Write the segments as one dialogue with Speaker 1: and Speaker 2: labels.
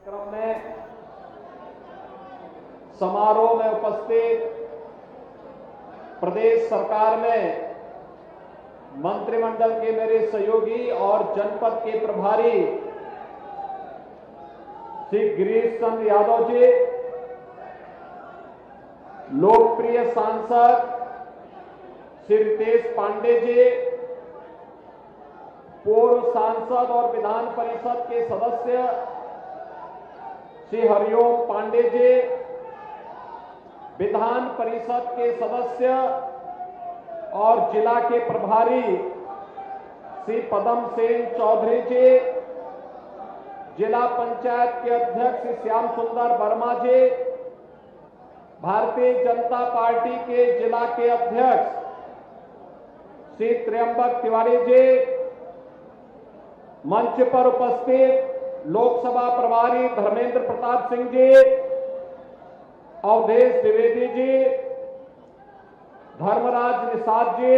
Speaker 1: क्रम में समारोह में उपस्थित प्रदेश सरकार में मंत्रिमंडल के मेरे सहयोगी और जनपद के प्रभारी श्री गिरीश चंद्र यादव जी, लोकप्रिय सांसद श्री रितेश पांडे जी, पूर्व सांसद और विधान परिषद के सदस्य श्री हरिओम पांडे जी, विधान परिषद के सदस्य और जिला के प्रभारी श्री पदम सेन चौधरी जी, जिला पंचायत के अध्यक्ष श्री श्याम सुंदर वर्मा जी, भारतीय जनता पार्टी के जिला के अध्यक्ष श्री त्र्यंबक तिवारी जी, मंच पर उपस्थित लोकसभा प्रभारी धर्मेंद्र प्रताप सिंह जी, अवधेश द्विवेदी जी, धर्मराज निषाद जी,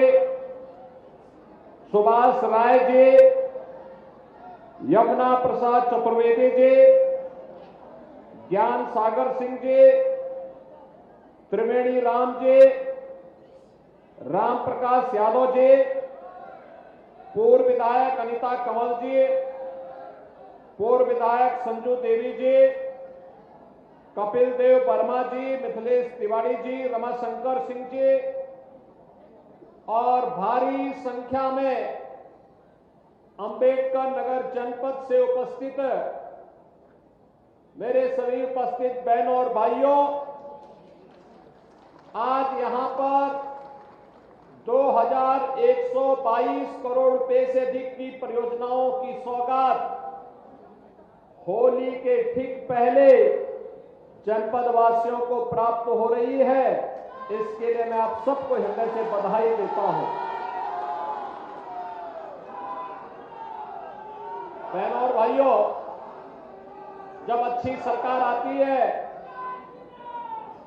Speaker 1: सुभाष राय जी, यमुना प्रसाद चतुर्वेदी जी, ज्ञान सागर सिंह जी, त्रिवेणी राम जी, राम प्रकाश यादव जी, पूर्व विधायक अनिता कंवल जी, पूर्व विधायक संजू देवी जी, कपिल देव वर्मा जी, मिथिलेश तिवारी जी, रमाशंकर सिंह जी और भारी संख्या में अंबेडकर नगर जनपद से उपस्थित मेरे सभी उपस्थित बहनों और भाइयों, आज यहां पर 2122 करोड़ रुपए से अधिक की परियोजनाओं की सौगात होली के ठीक पहले जनपद वासियों को प्राप्त हो रही है। इसके लिए मैं आप सबको हृदय से बधाई देता हूं। बहनों और भाइयों, जब अच्छी सरकार आती है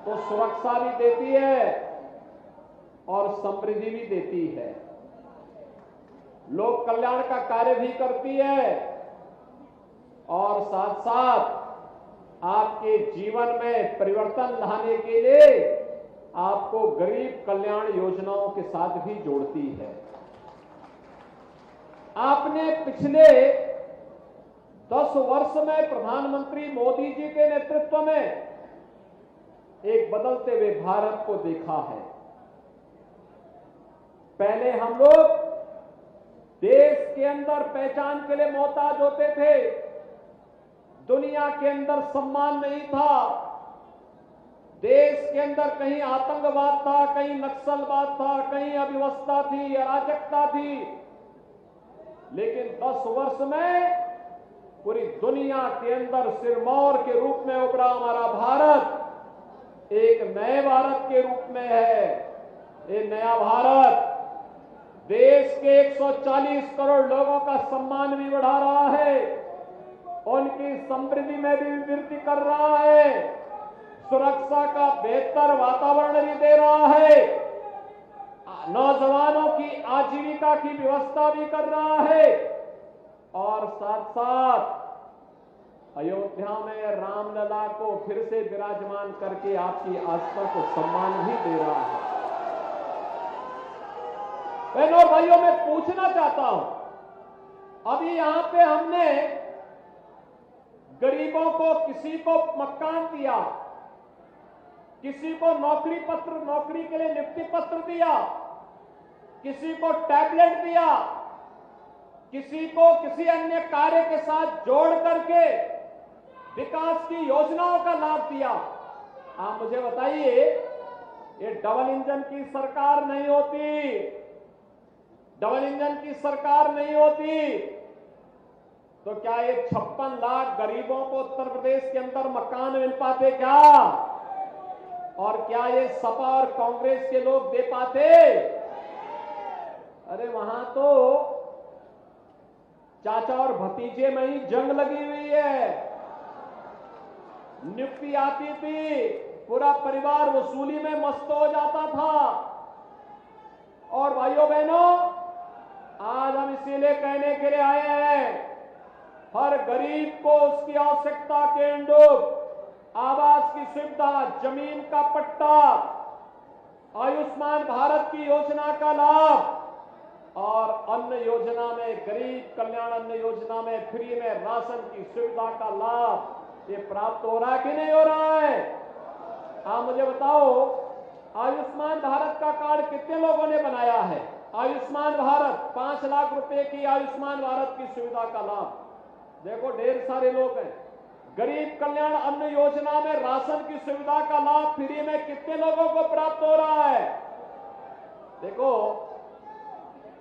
Speaker 1: तो सुरक्षा भी देती है और समृद्धि भी देती है, लोक कल्याण का कार्य भी करती है और साथ साथ आपके जीवन में परिवर्तन लाने के लिए आपको गरीब कल्याण योजनाओं के साथ भी जोड़ती है। आपने पिछले 10 वर्ष में प्रधानमंत्री मोदी जी के नेतृत्व में एक बदलते हुए भारत को देखा है। पहले हम लोग देश के अंदर पहचान के लिए मोहताज होते थे, दुनिया के अंदर सम्मान नहीं था, देश के अंदर कहीं आतंकवाद था, कहीं नक्सलवाद था, कहीं अव्यवस्था थी, अराजकता थी। लेकिन 10 वर्ष में पूरी दुनिया के अंदर सिरमौर के रूप में उभरा हमारा भारत एक नए भारत के रूप में है। ये नया भारत देश के 140 करोड़ लोगों का सम्मान भी बढ़ा रहा है, उनकी समृद्धि में भी वृद्धि कर रहा है, सुरक्षा का बेहतर वातावरण भी दे रहा है, नौजवानों की आजीविका की व्यवस्था भी कर रहा है और साथ साथ अयोध्या में रामलला को फिर से विराजमान करके आपकी आस्था को सम्मान भी दे रहा है। बहनों और भाइयों, मैं पूछना चाहता हूं, अभी यहां पे हमने गरीबों को, किसी को मकान दिया, किसी को नौकरी के लिए नियुक्ति पत्र दिया, किसी को टैबलेट दिया, किसी को किसी अन्य कार्य के साथ जोड़ करके विकास की योजनाओं का लाभ दिया। आप मुझे बताइए, ये डबल इंजन की सरकार नहीं होती, डबल इंजन की सरकार नहीं होती तो क्या ये 56 लाख गरीबों को उत्तर प्रदेश के अंदर मकान मिल पाते क्या? और क्या ये सपा और कांग्रेस के लोग दे पाते? अरे वहां तो चाचा और भतीजे में ही जंग लगी हुई है। नियुक्ति आती थी, पूरा परिवार वसूली में मस्त हो जाता था। और भाइयों बहनों, आज हम इसीलिए कहने के लिए आए हैं हर गरीब को उसकी आवश्यकता के अनुरूप आवास की सुविधा, जमीन का पट्टा, आयुष्मान भारत की योजना का लाभ और अन्न योजना में, गरीब कल्याण अन्न योजना में फ्री में राशन की सुविधा का लाभ ये प्राप्त हो रहा है कि नहीं हो रहा है? आप मुझे बताओ, आयुष्मान भारत का कार्ड कितने लोगों ने बनाया है? आयुष्मान भारत 5 लाख रुपए की आयुष्मान भारत की सुविधा का लाभ देखो ढेर सारे लोग हैं। गरीब कल्याण अन्न योजना में राशन की सुविधा का लाभ फ्री में कितने लोगों को प्राप्त हो रहा है? देखो,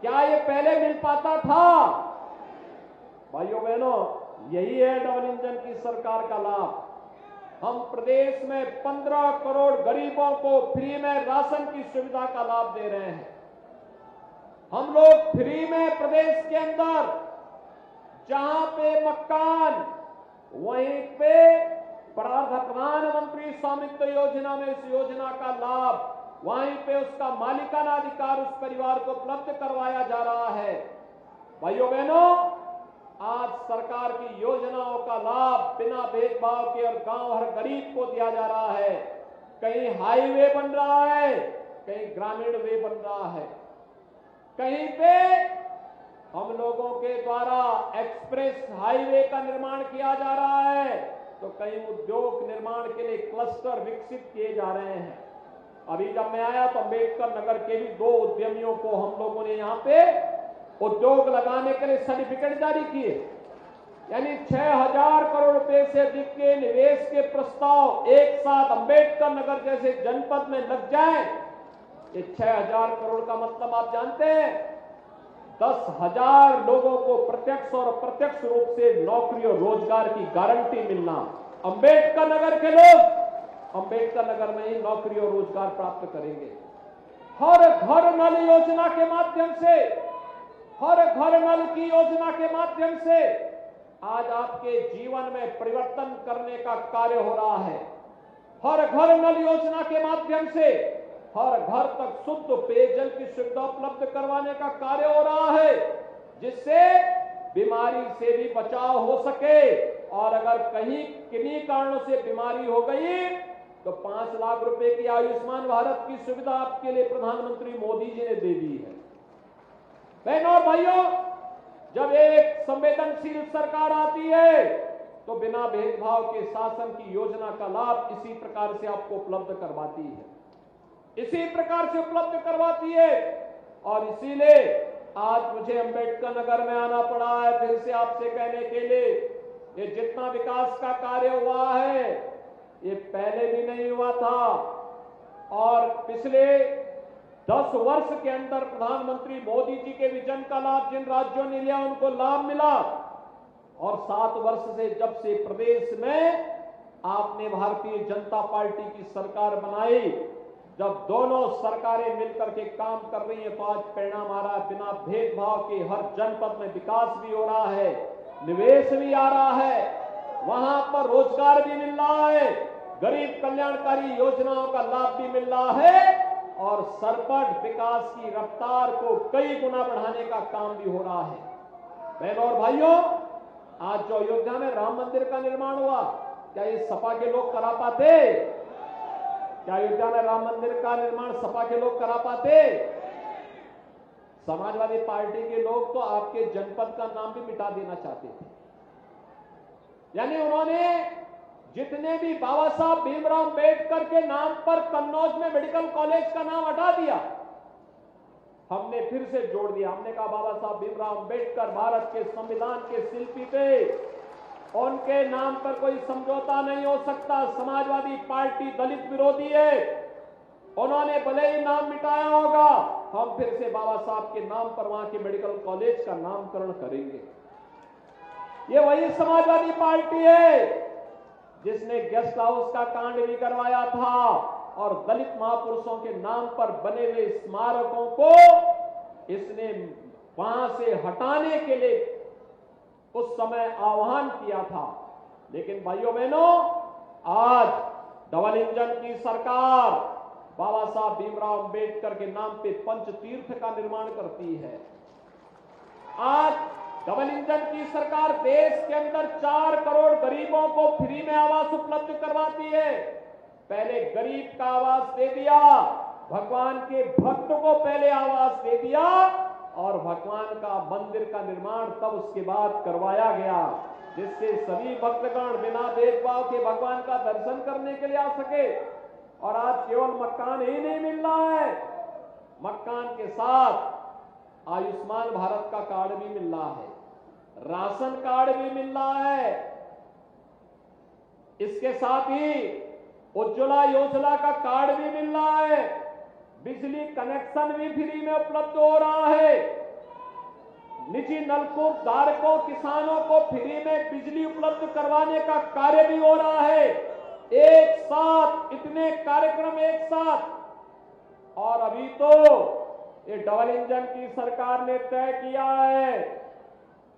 Speaker 1: क्या ये पहले मिल पाता था? भाइयों बहनों, यही है डबल इंजन की सरकार का लाभ। हम प्रदेश में 15 करोड़ गरीबों को फ्री में राशन की सुविधा का लाभ दे रहे हैं। हम लोग फ्री में प्रदेश के अंदर जहां पे मकान, वहीं पे प्रधानमंत्री स्वामित्व योजना में इस योजना का लाभ, वहीं पे उसका मालिकाना अधिकार उस परिवार को उपलब्ध करवाया जा रहा है। भाइयों बहनों, आज सरकार की योजनाओं का लाभ बिना भेदभाव के और गांव हर गरीब को दिया जा रहा है। कहीं हाईवे बन रहा है, कहीं ग्रामीण वे बन रहा है, कहीं पे हम लोगों के द्वारा एक्सप्रेस हाईवे का निर्माण किया जा रहा है, तो कहीं उद्योग निर्माण के लिए क्लस्टर विकसित किए जा रहे हैं। अभी जब मैं आया तो अम्बेडकर नगर के भी 2 उद्यमियों को हम लोगों ने यहाँ पे उद्योग लगाने के लिए सर्टिफिकेट जारी किए। यानी 6000 करोड़ रुपए से अधिक के निवेश के प्रस्ताव एक साथ अम्बेडकर नगर जैसे जनपद में लग जाए। ये 6000 करोड़ का मतलब आप जानते हैं? 10,000 लोगों को प्रत्यक्ष और अप्रत्यक्ष रूप से नौकरी और रोजगार की गारंटी मिलना। अम्बेडकर नगर के लोग अम्बेडकर नगर में ही नौकरी और रोजगार प्राप्त करेंगे। हर घर नल योजना के माध्यम से, हर घर नल की योजना के माध्यम से आज आपके जीवन में परिवर्तन करने का कार्य हो रहा है। हर घर नल योजना के माध्यम से हर घर तक शुद्ध पेयजल की सुविधा उपलब्ध करवाने का कार्य हो रहा है, जिससे बीमारी से भी बचाव हो सके। और अगर कहीं किन्हीं कारणों से बीमारी हो गई तो 5 लाख रुपए की आयुष्मान भारत की सुविधा आपके लिए प्रधानमंत्री मोदी जी ने दे दी है। बहनों और भाइयों, जब एक संवेदनशील सरकार आती है तो बिना भेदभाव के शासन की योजना का लाभ इसी प्रकार से आपको उपलब्ध करवाती है, इसी प्रकार से उपलब्ध करवाती है। और इसीलिए आज मुझे अम्बेडकर नगर में आना पड़ा है फिर से आपसे कहने के लिए, ये जितना विकास का कार्य हुआ है ये पहले भी नहीं हुआ था। और पिछले 10 वर्ष के अंदर प्रधानमंत्री मोदी जी के विजन का लाभ जिन राज्यों ने लिया उनको लाभ मिला। और 7 वर्ष से जब से प्रदेश में आपने भारतीय जनता पार्टी की सरकार बनाई, जब दोनों सरकारें मिलकर के काम कर रही हैं, तो आज परिणाम आ रहा है। बिना भेदभाव के हर जनपद में विकास भी हो रहा है, निवेश भी आ रहा है, वहां पर रोजगार भी मिल रहा है, गरीब कल्याणकारी योजनाओं का लाभ भी मिल रहा है और सरपट विकास की रफ्तार को कई गुना बढ़ाने का काम भी हो रहा है। बहनों और भाइयों, आज जो अयोध्या में राम मंदिर का निर्माण हुआ, क्या ये सपा के लोग करा पाते? क्या अयोध्या में राम मंदिर का निर्माण सपा के लोग करा पाते? समाजवादी पार्टी के लोग तो आपके जनपद का नाम भी मिटा देना चाहते थे। यानी उन्होंने जितने भी बाबा साहब भीमराव अंबेडकर के नाम पर कन्नौज में मेडिकल कॉलेज का नाम हटा दिया, हमने फिर से जोड़ दिया। हमने कहा बाबा साहब भीमराव अंबेडकर भारत के संविधान के शिल्पी थे, उनके नाम पर कोई समझौता नहीं हो सकता। समाजवादी पार्टी दलित विरोधी है, उन्होंने भले ही नाम मिटाया होगा, हम फिर से बाबा साहब के नाम पर वहां के मेडिकल कॉलेज का नामकरण करेंगे। ये वही समाजवादी पार्टी है जिसने गेस्ट हाउस का कांड भी करवाया था और दलित महापुरुषों के नाम पर बने हुए स्मारकों को इसने वहां से हटाने के लिए उस समय आह्वान किया था। लेकिन भाइयों बहनों, आज डबल इंजन की सरकार बाबा साहब भीमराव अंबेडकर के नाम पे पंच तीर्थ का निर्माण करती है। आज डबल इंजन की सरकार देश के अंदर 4 करोड़ गरीबों को फ्री में आवास उपलब्ध करवाती है। पहले गरीब का आवास दे दिया, भगवान के भक्त को पहले आवास दे दिया और भगवान का मंदिर का निर्माण तब उसके बाद करवाया गया, जिससे सभी भक्तगण बिना भेदभाव के भगवान का दर्शन करने के लिए आ सके। और आज केवल मकान ही नहीं मिल रहा है, मकान के साथ आयुष्मान भारत का कार्ड भी मिल रहा है, राशन कार्ड भी मिल रहा है, इसके साथ ही उज्ज्वला योजना का कार्ड भी मिल रहा है, बिजली कनेक्शन भी फ्री में उपलब्ध हो रहा है, निजी नलकूप धारकों किसानों को फ्री में बिजली उपलब्ध करवाने का कार्य भी हो रहा है। एक साथ इतने कार्यक्रम एक साथ। और अभी तो ये डबल इंजन की सरकार ने तय किया है,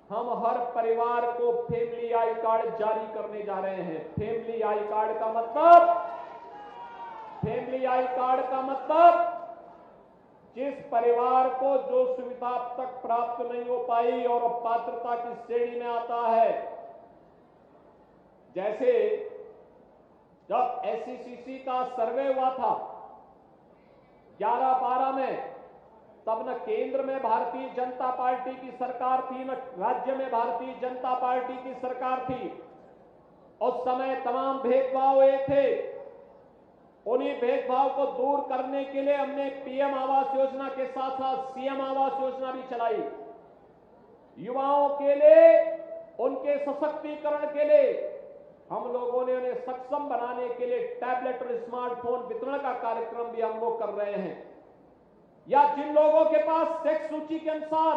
Speaker 1: हम हर परिवार को फैमिली आई कार्ड जारी करने जा रहे हैं। फैमिली आई कार्ड का मतलब जिस परिवार को जो सुविधा अब तक प्राप्त नहीं हो पाई और अब पात्रता की श्रेणी में आता है, जैसे जब एससीसीसी का सर्वे हुआ था 11-12 में, तब न केंद्र में भारतीय जनता पार्टी की सरकार थी, न राज्य में भारतीय जनता पार्टी की सरकार थी। उस समय तमाम भेदभाव हुए थे, उन्हीं भेदभाव को दूर करने के लिए हमने पीएम आवास योजना के साथ साथ सीएम आवास योजना भी चलाई। युवाओं के लिए, उनके सशक्तिकरण के लिए हम लोगों ने उन्हें सक्षम बनाने के लिए टैबलेट और स्मार्टफोन वितरण का कार्यक्रम भी हम लोग कर रहे हैं। या जिन लोगों के पास टैक्स सूची के अनुसार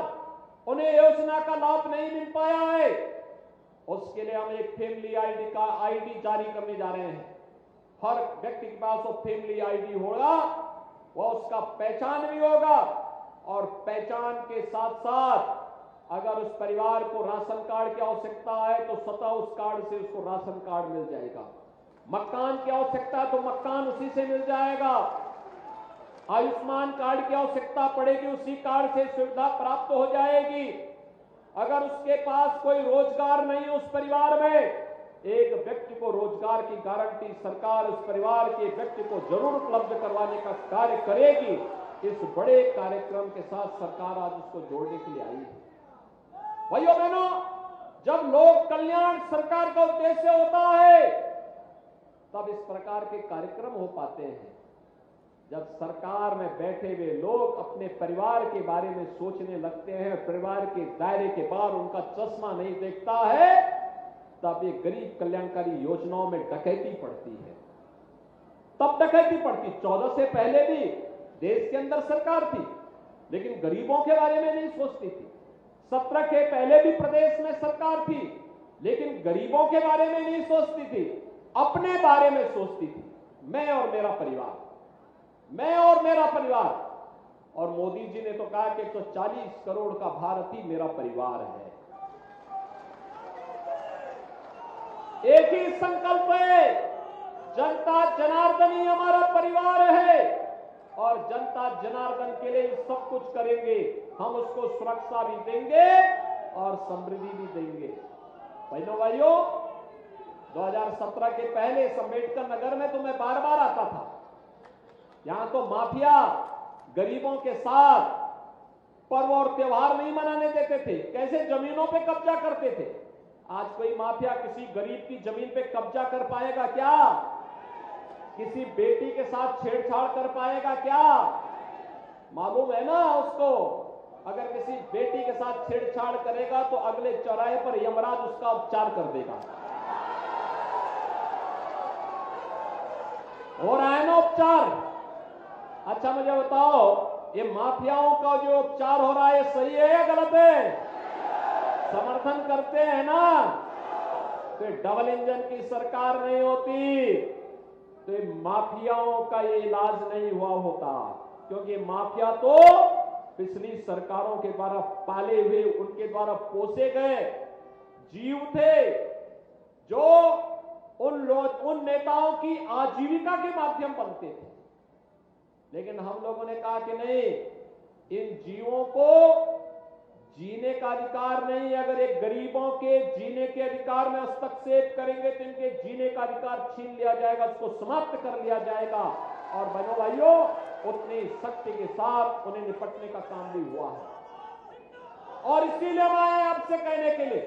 Speaker 1: उन्हें योजना का लाभ नहीं मिल पाया है, उसके लिए हम एक फैमिली आईडी जारी करने जा रहे हैं। हर व्यक्ति के पास वो फैमिली आईडी होगा, वह उसका पहचान भी होगा, और पहचान के साथ साथ अगर उस परिवार को राशन कार्ड की आवश्यकता है तो स्वतः उस कार्ड से उसको राशन कार्ड मिल जाएगा। मकान की आवश्यकता है तो मकान उसी से मिल जाएगा। आयुष्मान कार्ड की आवश्यकता पड़ेगी, उसी कार्ड से सुविधा प्राप्त हो जाएगी। अगर उसके पास कोई रोजगार नहीं है उस परिवार में, एक व्यक्ति को रोजगार की गारंटी सरकार उस परिवार के व्यक्ति को जरूर उपलब्ध करवाने का कार्य करेगी। इस बड़े कार्यक्रम के साथ सरकार आज उसको जोड़ने के लिए आई है। भाइयों बहनों, जब लोक कल्याण सरकार का उद्देश्य होता है तब इस प्रकार के कार्यक्रम हो पाते हैं। जब सरकार में बैठे हुए लोग अपने परिवार के बारे में सोचने लगते हैं, परिवार के दायरे के बाहर उनका चश्मा नहीं देखता है, तब ये गरीब कल्याणकारी योजनाओं में डकैती पड़ती है। तब डकैती पड़ती। 14 से पहले भी देश के अंदर सरकार थी, लेकिन गरीबों के बारे में नहीं सोचती थी। 17 के पहले भी प्रदेश में सरकार थी, लेकिन गरीबों के बारे में नहीं सोचती थी, अपने बारे में सोचती थी। मैं और मेरा परिवार, मैं और मेरा परिवार। और मोदी जी ने तो कहा कि 140 करोड़ का भारत ही मेरा परिवार है। एक ही संकल्प है, जनता जनार्दन ही हमारा परिवार है और जनता जनार्दन के लिए सब कुछ करेंगे। हम उसको सुरक्षा भी देंगे और समृद्धि भी देंगे। बहनों भाइयों, 2017 के पहले अम्बेडकर नगर में तो मैं बार बार आता था। यहां तो माफिया गरीबों के साथ पर्व और त्योहार नहीं मनाने देते थे, कैसे जमीनों पे कब्जा करते थे। आज कोई माफिया किसी गरीब की जमीन पे कब्जा कर पाएगा क्या? किसी बेटी के साथ छेड़छाड़ कर पाएगा क्या? मालूम है ना उसको, अगर किसी बेटी के साथ छेड़छाड़ करेगा तो अगले चौराहे पर यमराज उसका उपचार कर देगा। हो रहा है ना उपचार? अच्छा मुझे बताओ, ये माफियाओं का जो उपचार हो रहा है सही है या गलत है? समर्थन करते हैं ना? तो डबल इंजन की सरकार नहीं होती तो ये माफियाओं का ये इलाज नहीं हुआ होता, क्योंकि माफिया तो पिछली सरकारों के द्वारा पाले हुए, उनके द्वारा पोसे गए जीव थे, जो उन नेताओं की आजीविका के माध्यम बनते थे। लेकिन हम लोगों ने कहा कि नहीं, इन जीवों को जीने का अधिकार नहीं। अगर एक गरीबों के जीने के अधिकार में हस्तक्षेप करेंगे तो इनके जीने का अधिकार छीन लिया जाएगा, उसको समाप्त कर लिया जाएगा। और बहनों भाइयों, उतनी सख्ती के साथ उन्हें निपटने का काम भी हुआ है। और इसीलिए मैं आए आपसे कहने के लिए,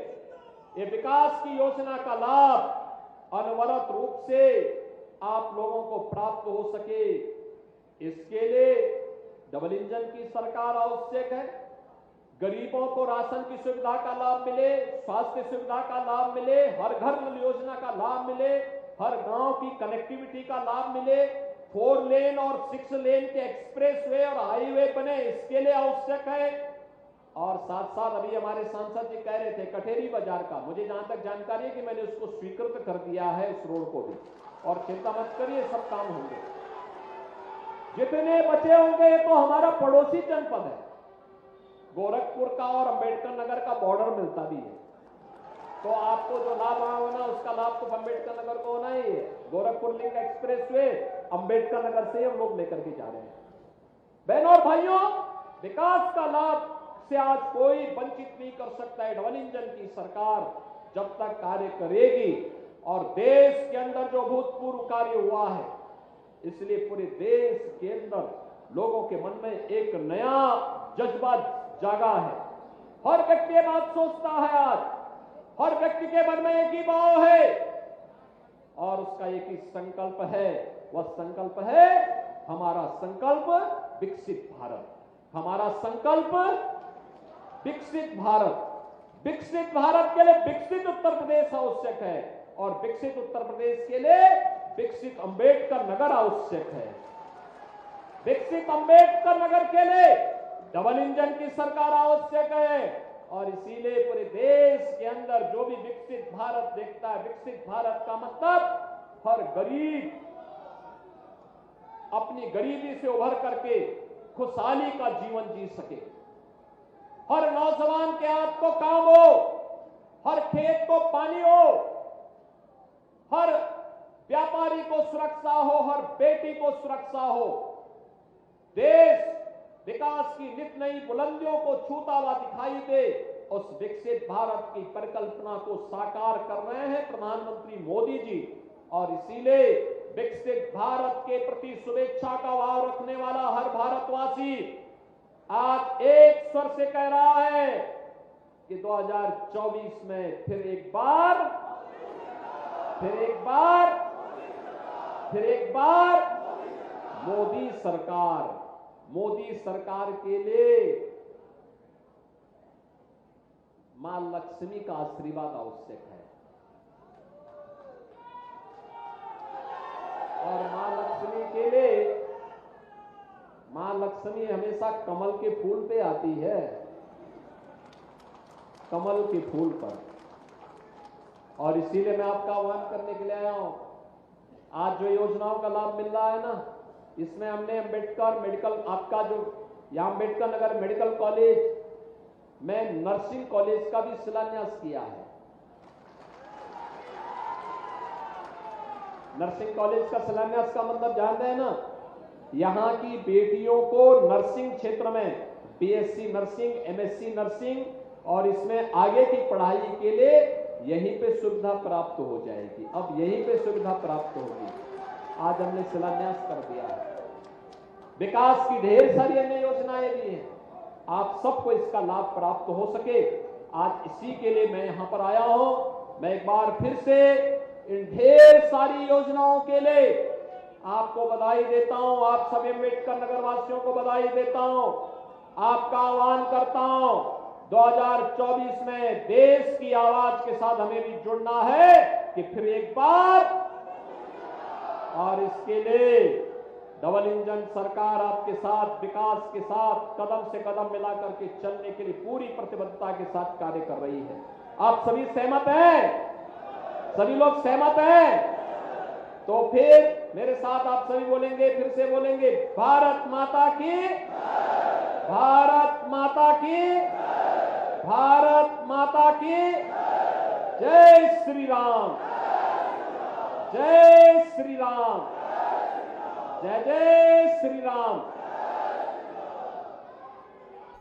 Speaker 1: ये विकास की योजना का लाभ अनवरत रूप से आप लोगों को प्राप्त हो सके, इसके लिए डबल इंजन की सरकार आवश्यक है। गरीबों को राशन की सुविधा का लाभ मिले, स्वास्थ्य सुविधा का लाभ मिले, हर घर नल योजना का लाभ मिले, हर गांव की कनेक्टिविटी का लाभ मिले, 4 लेन और 6 लेन के एक्सप्रेसवे और हाईवे बने, इसके लिए आवश्यक है। और साथ साथ अभी हमारे सांसद जी कह रहे थे कठेरी बाजार का, मुझे जहां तक जानकारी है कि मैंने उसको स्वीकृत कर दिया है, उस रोड को भी, और चिंता मत करिए, सब काम होंगे। जितने बचे होंगे तो हमारा पड़ोसी जनपद है, गोरखपुर का और अंबेडकर नगर का बॉर्डर मिलता भी है, तो आपको जो लाभ होना उसका लाभ तो अंबेडकर नगर को होना ही है। गोरखपुर लिंक एक्सप्रेसवे अंबेडकर नगर से हम लोग लेकर के जा रहे हैं। बहनों और भाइयों, विकास का लाभ से आज कोई वंचित नहीं कर सकता है। डबल इंजन की सरकार जब तक कार्य करेगी, और देश के अंदर जो भूतपूर्व कार्य हुआ है, इसलिए पूरे देश के अंदर लोगों के मन में एक नया जज्बा जागा है। हर व्यक्ति ये बात सोचता है, आज हर व्यक्ति के मन में एक ही भाव है और उसका एक ही संकल्प है। वह संकल्प है हमारा संकल्प विकसित भारत, हमारा संकल्प विकसित भारत। विकसित भारत के लिए विकसित उत्तर प्रदेश आवश्यक है, और विकसित उत्तर प्रदेश के लिए विकसित अंबेडकर नगर आवश्यक है। विकसित अंबेडकर नगर के लिए डबल इंजन की सरकार आवश्यक है। और इसीलिए पूरे देश के अंदर जो भी विकसित भारत देखता है, विकसित भारत का मतलब हर गरीब अपनी गरीबी से उभर करके खुशहाली का जीवन जी सके, हर नौजवान के हाथ को काम हो, हर खेत को पानी हो, हर व्यापारी को सुरक्षा हो, हर बेटी को सुरक्षा हो। देश विकास की नित नई बुलंदियों को छूता हुआ दिखाई दे, उस विकसित भारत की परिकल्पना को साकार कर रहे हैं प्रधानमंत्री मोदी जी। और इसीलिए विकसित भारत के प्रति शुभेच्छा का भाव रखने वाला हर भारतवासी आज एक स्वर से कह रहा है कि 2024 में फिर एक बार मोदी सरकार के लिए मां लक्ष्मी का आशीर्वाद आवश्यक है। और मां लक्ष्मी के लिए, मां लक्ष्मी हमेशा कमल के फूल पे आती है, कमल के फूल पर। और इसीलिए मैं आपका आह्वान करने के लिए आया हूं। आज जो योजनाओं का लाभ मिल रहा है ना, इसमें हमने अंबेडकर मेडिकल, आपका जो यहां अंबेडकर नगर मेडिकल कॉलेज में नर्सिंग कॉलेज का भी शिलान्यास किया है। नर्सिंग कॉलेज का शिलान्यास का मतलब जानते हैं ना, यहां की बेटियों को नर्सिंग क्षेत्र में बीएससी नर्सिंग, एमएससी नर्सिंग और इसमें आगे की पढ़ाई के लिए यहीं पे सुविधा प्राप्त हो जाएगी। अब यहीं पे सुविधा प्राप्त होगी। आज हमने शिलान्यास कर दिया है। विकास की ढेर सारी अन्य योजनाएं भी हैं, आप सबको इसका लाभ प्राप्त हो सके, आज इसी के लिए मैं यहां पर आया हूं। मैं एक बार फिर से इन ढेर सारी योजनाओं के लिए आपको बधाई देता हूं, आप सभी अम्बेडकर नगर वासियों को बधाई देता हूं। आपका आह्वान करता हूं, 2024 में देश की आवाज के साथ हमें भी जुड़ना है कि फिर एक बार, और इसके लिए डबल इंजन सरकार आपके साथ विकास के साथ कदम से कदम मिलाकर के चलने के लिए पूरी प्रतिबद्धता के साथ कार्य कर रही है। आप सभी सहमत हैं? सभी लोग सहमत हैं? तो फिर मेरे साथ आप सभी बोलेंगे, फिर से बोलेंगे, भारत माता की, भारत माता की, भारत माता की जय श्री राम, जय श्री राम, जय जय श्री राम।